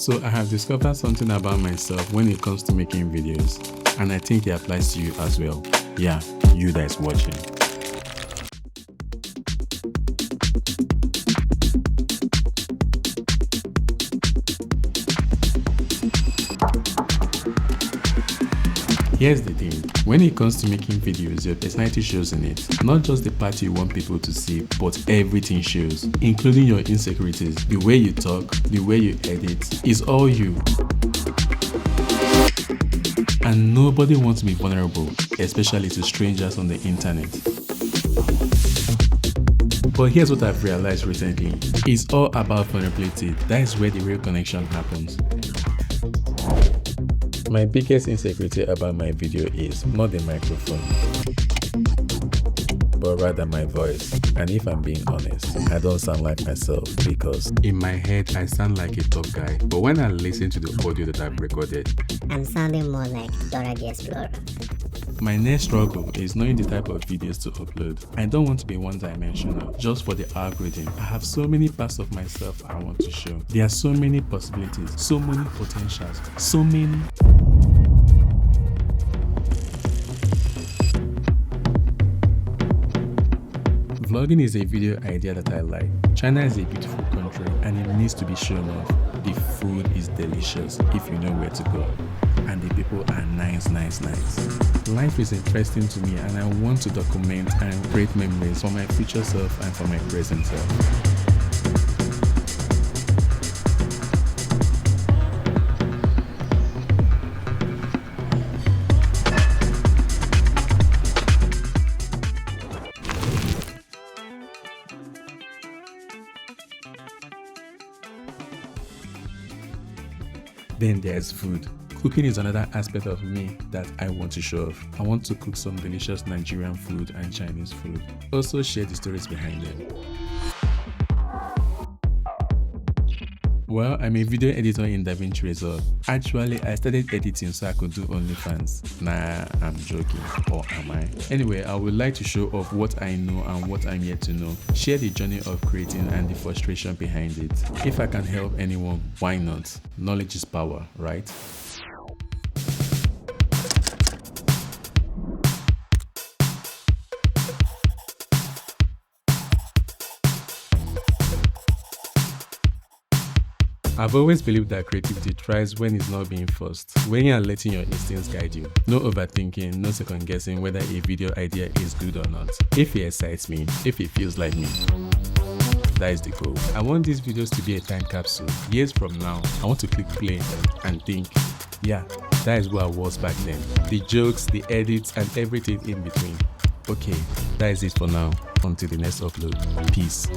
So I have discovered something about myself when it comes to making videos, and I think it applies to you as well. Yeah, you that is watching. Here's the thing, when it comes to making videos, your personality shows in it. Not just the part you want people to see, but everything shows, including your insecurities. The way you talk, the way you edit, is all you. And nobody wants to be vulnerable, especially to strangers on the internet. But here's what I've realized recently. It's all about vulnerability. That is where the real connection happens. My biggest insecurity about my video is not the microphone, but rather my voice. And if I'm being honest, I don't sound like myself because in my head I sound like a top guy, but when I listen to the audio that I've recorded, I'm sounding more like Dora the Explorer. My next struggle is knowing the type of videos to upload. I don't want to be one-dimensional just for the algorithm. I have so many parts of myself I want to show. There are so many possibilities, so many potentials, so many. Vlogging is a video idea that I like. China is a beautiful country and it needs to be shown off. The food is delicious if you know where to go. And the people are nice. Life is interesting to me and I want to document and create memories for my future self and for my present self. Then there's food. Cooking is another aspect of me that I want to show off. I want to cook some delicious Nigerian food and Chinese food. Also share the stories behind them. Well, I'm a video editor in DaVinci Resolve. Actually, I started editing so I could do OnlyFans. Nah, I'm joking. Or am I? Anyway, I would like to show off what I know and what I'm yet to know. Share the journey of creating and the frustration behind it. If I can help anyone, why not? Knowledge is power, right? I've always believed that creativity thrives when it's not being forced, when you are letting your instincts guide you. No overthinking, no second guessing whether a video idea is good or not. If it excites me, if it feels like me, that is the goal. I want these videos to be a time capsule. Years from now, I want to click play and think, yeah, that is where I was back then. The jokes, the edits, and everything in between. Okay, that is it for now. Until the next upload. Peace.